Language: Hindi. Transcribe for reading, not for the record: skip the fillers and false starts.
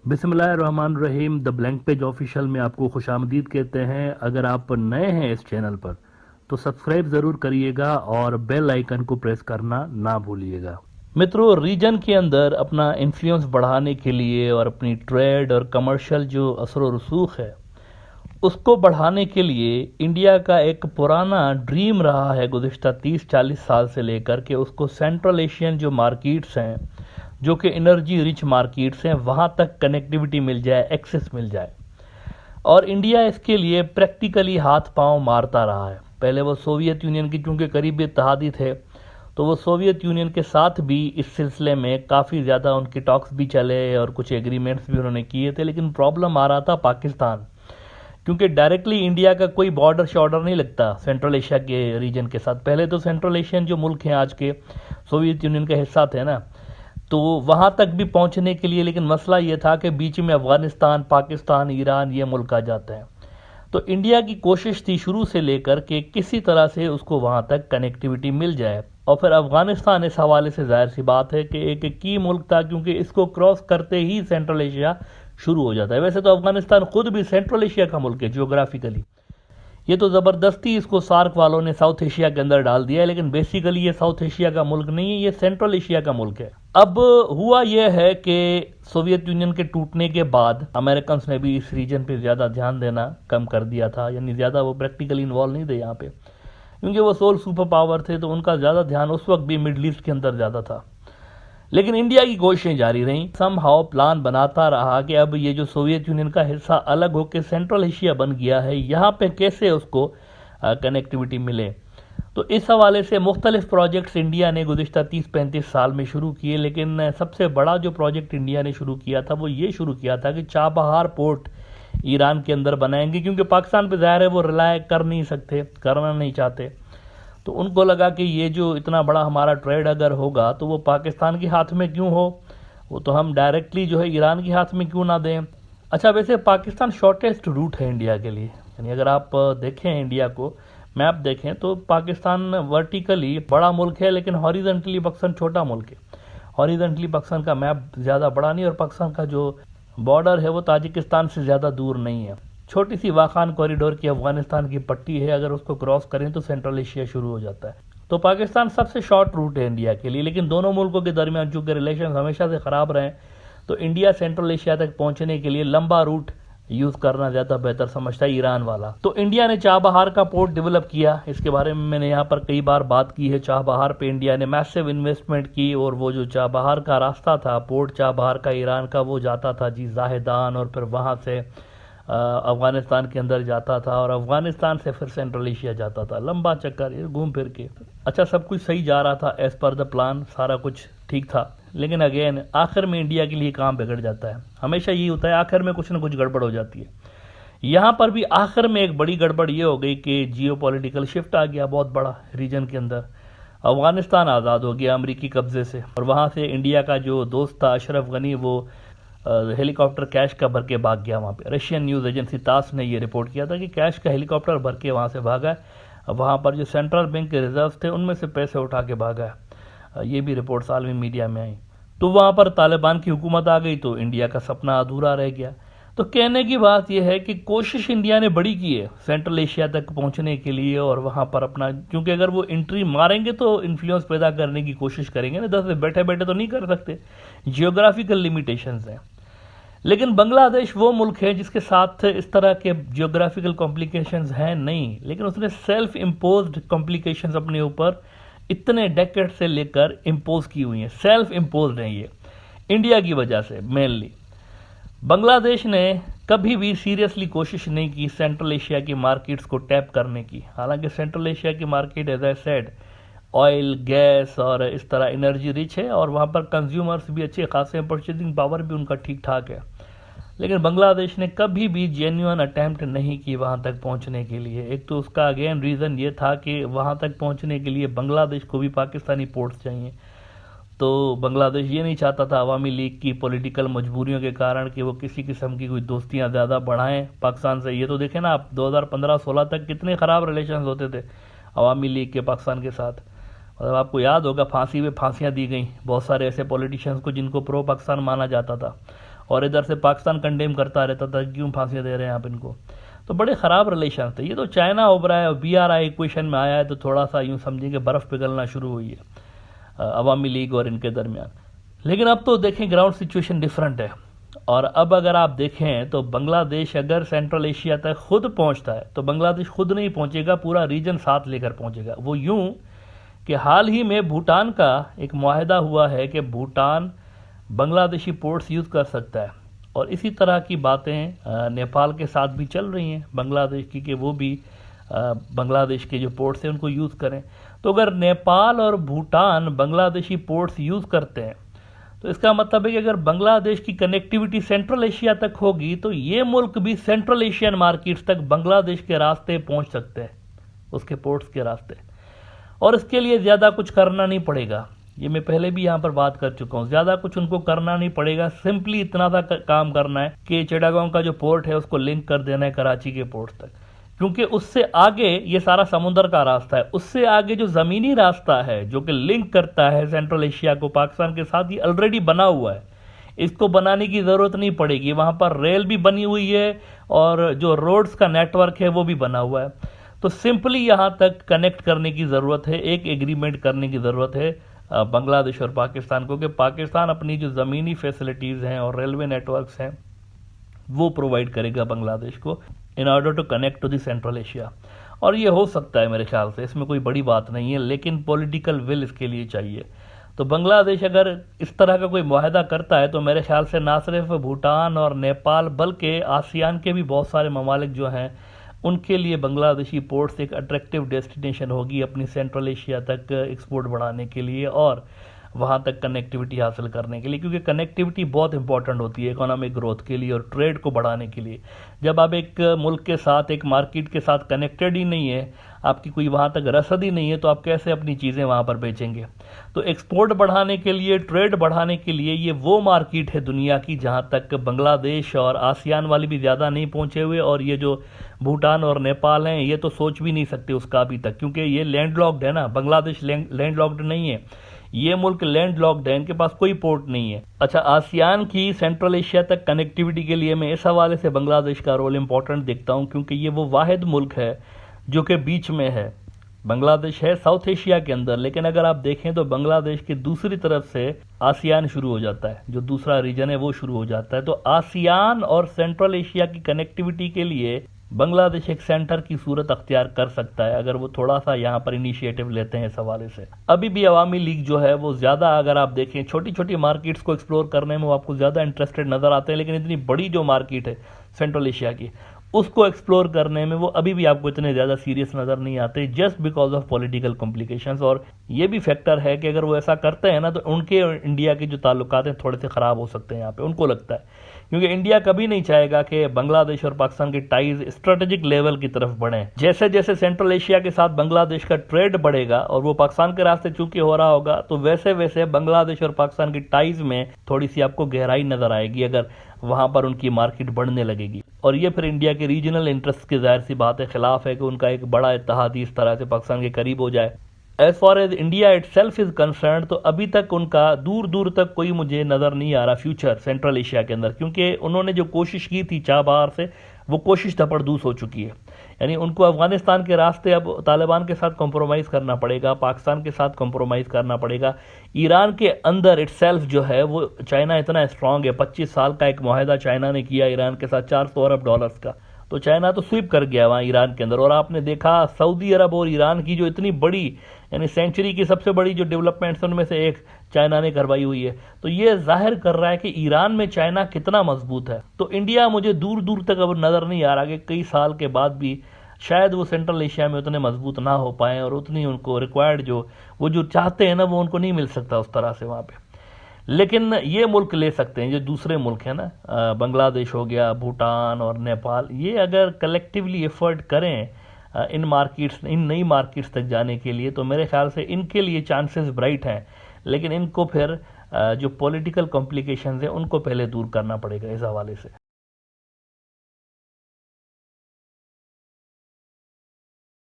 बिस्मिल्लाहिर्रहमानिर्रहीम द ब्लैंक पेज ऑफिशियल में आपको खुशामदीद कहते हैं। अगर आप नए हैं इस चैनल पर तो सब्सक्राइब ज़रूर करिएगा और बेल आइकन को प्रेस करना ना भूलिएगा। मित्रों, रीजन के अंदर अपना इन्फ्लुएंस बढ़ाने के लिए और अपनी ट्रेड और कमर्शियल जो असर व रसूख है उसको बढ़ाने के लिए इंडिया का एक पुराना ड्रीम रहा है गुज़िश्ता 30-40 साल से लेकर के उसको सेंट्रल एशियन जो मार्केट्स हैं, जो कि एनर्जी रिच मार्केट्स हैं, वहाँ तक कनेक्टिविटी मिल जाए, एक्सेस मिल जाए। और इंडिया इसके लिए प्रैक्टिकली हाथ पांव मारता रहा है। पहले वो सोवियत यूनियन की चूंकि करीबी इत्तेहादी थे तो वो सोवियत यूनियन के साथ भी इस सिलसिले में काफ़ी ज़्यादा उनके टॉक्स भी चले और कुछ एग्रीमेंट्स भी उन्होंने किए थे, लेकिन प्रॉब्लम आ रहा था पाकिस्तान, क्योंकि डायरेक्टली इंडिया का कोई बॉर्डर शॉर्डर नहीं लगता सेंट्रल एशिया के रीजन के साथ। पहले तो सेंट्रल एशियन जो मुल्क हैं आज के सोवियत यूनियन का हिस्सा थे ना, तो वहाँ तक भी पहुँचने के लिए, लेकिन मसला ये था कि बीच में अफगानिस्तान, पाकिस्तान, ईरान ये मुल्क आ जाते हैं। तो इंडिया की कोशिश थी शुरू से लेकर के किसी तरह से उसको वहाँ तक कनेक्टिविटी मिल जाए। और फिर अफगानिस्तान इस हवाले से जाहिर सी बात है कि एक की मुल्क था, क्योंकि इसको क्रॉस करते ही सेंट्रल एशिया शुरू हो जाता है। वैसे तो अफगानिस्तान खुद भी सेंट्रल एशिया का मुल्क है जियोग्राफिकली, ये तो ज़बरदस्ती इसको सार्क वालों ने साउथ एशिया के अंदर डाल दिया है, लेकिन बेसिकली ये साउथ एशिया का मुल्क नहीं है, ये सेंट्रल एशिया का मुल्क है। अब हुआ यह है कि सोवियत यूनियन के टूटने के बाद अमेरिकन ने भी इस रीजन पे ज़्यादा ध्यान देना कम कर दिया था, यानी ज़्यादा वो प्रैक्टिकली इन्वॉल्व नहीं थे यहाँ पे, क्योंकि वो सोल सुपर पावर थे, तो उनका ज़्यादा ध्यान उस वक्त भी मिडल ईस्ट के अंदर ज़्यादा था। लेकिन इंडिया की कोशिशें जारी रहीं, समहाउ प्लान बनाता रहा कि अब ये जो सोवियत यूनियन का हिस्सा अलग होकर सेंट्रल एशिया बन गया है, यहाँ पे कैसे उसको कनेक्टिविटी मिले। तो इस हवाले से मुख्तलिफ प्रोजेक्ट्स इंडिया ने गुज़िश्ता 30-35 साल में शुरू किए, लेकिन सबसे बड़ा जो प्रोजेक्ट इंडिया ने शुरू किया था वो ये शुरू किया था कि चाबहार पोर्ट ईरान के अंदर बनाएंगे, क्योंकि पाकिस्तान पे ज़ाहिर है वो रिलाय कर नहीं सकते, करना नहीं चाहते। तो उनको लगा कि ये जो इतना बड़ा हमारा ट्रेड अगर होगा तो वो पाकिस्तान के हाथ में क्यों हो, वो तो हम डायरेक्टली जो है ईरान के हाथ में क्यों ना दें। अच्छा, वैसे पाकिस्तान शॉर्टेस्ट रूट है इंडिया के लिए, यानी अगर आप देखें इंडिया को मैप देखें तो पाकिस्तान वर्टिकली बड़ा मुल्क है, लेकिन हॉरिजेंटली पाकिस्तान छोटा मुल्क है। हॉरिजेंटली पाकिस्तान का मैप ज़्यादा बड़ा नहीं, और पाकिस्तान का जो बॉर्डर है वो ताजिकिस्तान से ज़्यादा दूर नहीं है। छोटी सी वाखान कॉरिडोर की अफगानिस्तान की पट्टी है, अगर उसको क्रॉस करें तो सेंट्रल एशिया शुरू हो जाता है। तो पाकिस्तान सबसे शॉर्ट रूट है इंडिया के लिए, लेकिन दोनों मुल्कों के दरमियान चूंकि रिलेशन हमेशा से ख़राब रहे, तो इंडिया सेंट्रल एशिया तक पहुंचने के लिए लंबा रूट यूज़ करना ज़्यादा बेहतर समझता है, ईरान वाला। तो इंडिया ने चाबहार का पोर्ट डेवलप किया, इसके बारे में मैंने यहाँ पर कई बार बात की है। चाबहार पे इंडिया ने मैसिव इन्वेस्टमेंट की, और वो जो चाबहार का रास्ता था, पोर्ट चाबहार का ईरान का, वो जाता था जी जाहेदान, और फिर वहाँ से अफगानिस्तान के अंदर जाता था, और अफगानिस्तान से फिर सेंट्रल एशिया जाता था। लंबा चक्कर ये घूम फिर के। अच्छा, सब कुछ सही जा रहा था एज़ पर द प्लान, सारा कुछ ठीक था, लेकिन अगेन आखिर में इंडिया के लिए काम बिगड़ जाता है। हमेशा यही होता है, आखिर में कुछ ना कुछ गड़बड़ हो जाती है। यहाँ पर भी आखिर में एक बड़ी गड़बड़ ये हो गई कि जियो पॉलिटिकल शिफ्ट आ गया बहुत बड़ा रीजन के अंदर। अफगानिस्तान आज़ाद हो गया अमरीकी कब्जे से, और वहाँ से इंडिया का जो दोस्त था अशरफ गनी, वो हेलीकॉप्टर कैश का भर के भाग गया वहाँ पे। रशियन न्यूज़ एजेंसी तास ने ये रिपोर्ट किया था कि कैश का हेलीकॉप्टर भर के वहाँ से भागा है। वहाँ पर जो सेंट्रल बैंक के रिजर्व थे उनमें से पैसे उठा के भागा है। ये भी रिपोर्ट आलमी मीडिया में आई। तो वहाँ पर तालिबान की हुकूमत आ गई, तो इंडिया का सपना अधूरा रह गया। तो कहने की बात यह है कि कोशिश इंडिया ने बड़ी की है सेंट्रल एशिया तक पहुँचने के लिए, और वहाँ पर अपना, क्योंकि अगर वो एंट्री मारेंगे तो इन्फ्लुएंस पैदा करने की कोशिश करेंगे ना, दस बैठे बैठे तो नहीं कर सकते, जियोग्राफिकल लिमिटेशंस हैं। लेकिन बांग्लादेश वो मुल्क है जिसके साथ इस तरह के जियोग्राफिकल कॉम्प्लिकेशंस हैं नहीं, लेकिन उसने सेल्फ इम्पोज्ड कॉम्प्लिकेशंस अपने ऊपर इतने डेकेड से लेकर इम्पोज की हुई हैं, सेल्फ इम्पोज्ड हैं ये, इंडिया की वजह से मेनली। बांग्लादेश ने कभी भी सीरियसली कोशिश नहीं की सेंट्रल एशिया की मार्केट्स को टैप करने की। हालांकि सेंट्रल एशिया की market as I said oil, gas और इस तरह एनर्जी रिच है, और वहाँ पर कंज्यूमर्स भी अच्छे खासे हैं, परचेजिंग पावर भी उनका ठीक ठाक है। लेकिन बांग्लादेश ने कभी भी जेन्युइन अटैम्प्ट नहीं की वहाँ तक पहुँचने के लिए। एक तो उसका अगेन रीज़न ये था कि वहाँ तक पहुँचने के लिए बांग्लादेश को भी पाकिस्तानी पोर्ट्स चाहिए, तो बांग्लादेश ये नहीं चाहता था अवामी लीग की पॉलिटिकल मजबूरियों के कारण कि वो किसी किस्म की कोई दोस्तियाँ ज़्यादा बढ़ाएं पाकिस्तान से। ये तो देखें ना आप, 2015-16 तक कितने ख़राब रिलेशन होते थे अवामी लीग के पाकिस्तान के साथ। मतलब आपको याद होगा फांसी पे फांसियाँ दी गई बहुत सारे ऐसे पॉलिटिशियंस को जिनको प्रो पाकिस्तान माना जाता था, और इधर से पाकिस्तान कंडेम करता रहता था क्यों फांसी दे रहे हैं आप इनको। तो बड़े ख़राब रिलेशन थे। ये तो चाइना उभरा है, BRI इक्वेशन में आया है, तो थोड़ा सा यूँ समझें कि बर्फ़ पिघलना शुरू हुई है अवामी लीग और इनके दरमियान। लेकिन अब तो देखें ग्राउंड सिचुएशन डिफरेंट है। और अब अगर आप देखें तो बांग्लादेश अगर सेंट्रल एशिया तक खुद पहुंचता है तो बांग्लादेश खुद नहीं पहुंचेगा, पूरा रीजन साथ लेकर पहुंचेगा। वो यूं कि हाल ही में भूटान का एक मुआहदा हुआ है कि भूटान बांग्लादेशी पोर्ट्स यूज़ कर सकता है, और इसी तरह की बातें नेपाल के साथ भी चल रही हैं बांग्लादेश की कि वो भी बांग्लादेश के जो पोर्ट्स हैं उनको यूज़ करें। तो अगर नेपाल और भूटान बांग्लादेशी पोर्ट्स यूज़ करते हैं तो इसका मतलब है कि अगर बांग्लादेश की कनेक्टिविटी सेंट्रल एशिया तक होगी तो ये मुल्क भी सेंट्रल एशियन मार्केट्स तक बांग्लादेश के रास्ते पहुंच सकते हैं, उसके पोर्ट्स के रास्ते। और इसके लिए ज़्यादा कुछ करना नहीं पड़ेगा, ये मैं पहले भी यहाँ पर बात कर चुका हूँ। ज़्यादा कुछ उनको करना नहीं पड़ेगा, सिंपली इतना सा काम करना है कि चिटागोंग का जो पोर्ट है उसको लिंक कर देना है कराची के पोर्ट तक, क्योंकि उससे आगे ये सारा समुद्र का रास्ता है। उससे आगे जो ज़मीनी रास्ता है जो कि लिंक करता है सेंट्रल एशिया को पाकिस्तान के साथ, ये ऑलरेडी बना हुआ है, इसको बनाने की ज़रूरत नहीं पड़ेगी। वहाँ पर रेल भी बनी हुई है और जो रोड्स का नेटवर्क है वो भी बना हुआ है। तो सिंपली यहाँ तक कनेक्ट करने की ज़रूरत है, एक एग्रीमेंट करने की ज़रूरत है बांग्लादेश और पाकिस्तान को, कि पाकिस्तान अपनी जो ज़मीनी फैसिलिटीज़ हैं और रेलवे नेटवर्क्स हैं वो प्रोवाइड करेगा बांग्लादेश को in order to connect to the central Asia. और ये हो सकता है मेरे ख्याल से, इसमें कोई बड़ी बात नहीं है, लेकिन पॉलिटिकल विल इसके लिए चाहिए। तो बांग्लादेश अगर इस तरह का कोई मुआहदा करता है तो मेरे ख्याल से ना सिर्फ भूटान और नेपाल बल्कि आसियान के भी बहुत सारे ममालिक जो हैं उनके लिए बांग्लादेशी पोर्ट्स एक अट्रैक्टिव डेस्टिनेशन होगी अपनी सेंट्रल एशिया तक एक्सपोर्ट बढ़ाने के लिए और वहाँ तक कनेक्टिविटी हासिल करने के लिए, क्योंकि कनेक्टिविटी बहुत इंपॉर्टेंट होती है इकोनॉमिक ग्रोथ के लिए और ट्रेड को बढ़ाने के लिए। जब आप एक मुल्क के साथ, एक मार्केट के साथ कनेक्टेड ही नहीं है, आपकी कोई वहाँ तक रसद ही नहीं है, तो आप कैसे अपनी चीज़ें वहाँ पर बेचेंगे। तो एक्सपोर्ट बढ़ाने के लिए, ट्रेड बढ़ाने के लिए ये वो मार्केट है दुनिया की जहाँ तक बांग्लादेश और आसियान वाली भी ज़्यादा नहीं पहुँचे हुए, और ये जो भूटान और नेपाल हैं ये तो सोच भी नहीं सकते उसका अभी तक, क्योंकि ये लैंडलॉक्ड है ना। बांग्लादेश लैंडलॉक्ड नहीं है, ये मुल्क लैंड लॉक्ड है, इनके पास कोई पोर्ट नहीं है। अच्छा, आसियान की सेंट्रल एशिया तक कनेक्टिविटी के लिए मैं इस हवाले से बांग्लादेश का रोल इंपॉर्टेंट देखता हूँ, क्योंकि ये वो वाहिद मुल्क है जो कि बीच में है। बांग्लादेश है साउथ एशिया के अंदर, लेकिन अगर आप देखें तो बांग्लादेश की दूसरी तरफ से आसियान शुरू हो जाता है, जो दूसरा रीजन है वो शुरू हो जाता है। तो आसियान और सेंट्रल एशिया की कनेक्टिविटी के लिए बांग्लादेश एक सेंटर की सूरत अख्तियार कर सकता है अगर वो थोड़ा सा यहाँ पर इनिशिएटिव लेते हैं इस हवाले से। अभी भी अवामी लीग जो है वो ज़्यादा, अगर आप देखें, छोटी छोटी मार्केट्स को एक्सप्लोर करने में वो आपको ज़्यादा इंटरेस्टेड नज़र आते हैं, लेकिन इतनी बड़ी जो मार्केट है सेंट्रल एशिया की उसको एक्सप्लोर करने में वो अभी भी आपको इतने ज़्यादा सीरियस नज़र नहीं आते, just because of political complications. और ये भी फैक्टर है कि अगर वो ऐसा करते हैं ना तो उनके और इंडिया के जो ताल्लुकात हैं थोड़े से ख़राब हो सकते हैं यहाँ पे, उनको लगता है, क्योंकि इंडिया कभी नहीं चाहेगा कि बांग्लादेश और पाकिस्तान के टाइज स्ट्रेटेजिक लेवल की तरफ बढ़ें। जैसे जैसे सेंट्रल एशिया के साथ बांग्लादेश का ट्रेड बढ़ेगा और वो पाकिस्तान के रास्ते चूंकि हो रहा होगा, तो वैसे वैसे बांग्लादेश और पाकिस्तान की टाइज में थोड़ी सी आपको गहराई नजर आएगी अगर वहां पर उनकी मार्केट बढ़ने लगेगी। और ये फिर इंडिया के रीजनल इंटरेस्ट की जाहिर सी बात है खिलाफ है कि उनका एक बड़ा इत्तेहादी इस तरह से पाकिस्तान के करीब हो जाए। As far as India itself is concern, तो अभी तक उनका दूर दूर तक कोई मुझे नज़र नहीं आ रहा फ्यूचर सेंट्रल एशिया के अंदर, क्योंकि उन्होंने जो कोशिश की थी चाबहार से वो कोशिश धपड़दूस हो चुकी है। यानी उनको अफगानिस्तान के रास्ते अब तालिबान के साथ कॉम्प्रोमाइज़ करना पड़ेगा, पाकिस्तान के साथ कॉम्प्रोमाइज़ करना पड़ेगा। ईरान के अंदर इटसेल्फ जो है वो चाइना इतना स्ट्रांग है, 25 साल का एक मुआहदा चाइना ने किया ईरान के साथ $400 अरब का, तो चाइना तो स्वीप कर गया वहाँ ईरान के अंदर। और आपने देखा सऊदी अरब और ईरान की जो इतनी बड़ी, यानी सेंचुरी की सबसे बड़ी जो डेवलपमेंट्स उनमें से एक चाइना ने करवाई हुई है, तो ये जाहिर कर रहा है कि ईरान में चाइना कितना मजबूत है। तो इंडिया मुझे दूर दूर तक अब नज़र नहीं आ रहा कि कई साल के बाद भी शायद वो सेंट्रल एशिया में उतने मजबूत ना हो पाएँ और उतनी उनको रिक्वायर्ड जो चाहते हैं ना वो उनको नहीं मिल सकता उस तरह से वहाँ पे। लेकिन ये मुल्क ले सकते हैं, जो दूसरे मुल्क हैं ना, बांग्लादेश हो गया, भूटान और नेपाल, ये अगर कलेक्टिवली एफर्ट करें इन नई मार्केट्स तक जाने के लिए, तो मेरे ख्याल से इनके लिए चांसेस ब्राइट हैं। लेकिन इनको फिर जो पॉलिटिकल कॉम्प्लिकेशंस हैं उनको पहले दूर करना पड़ेगा इस हवाले से।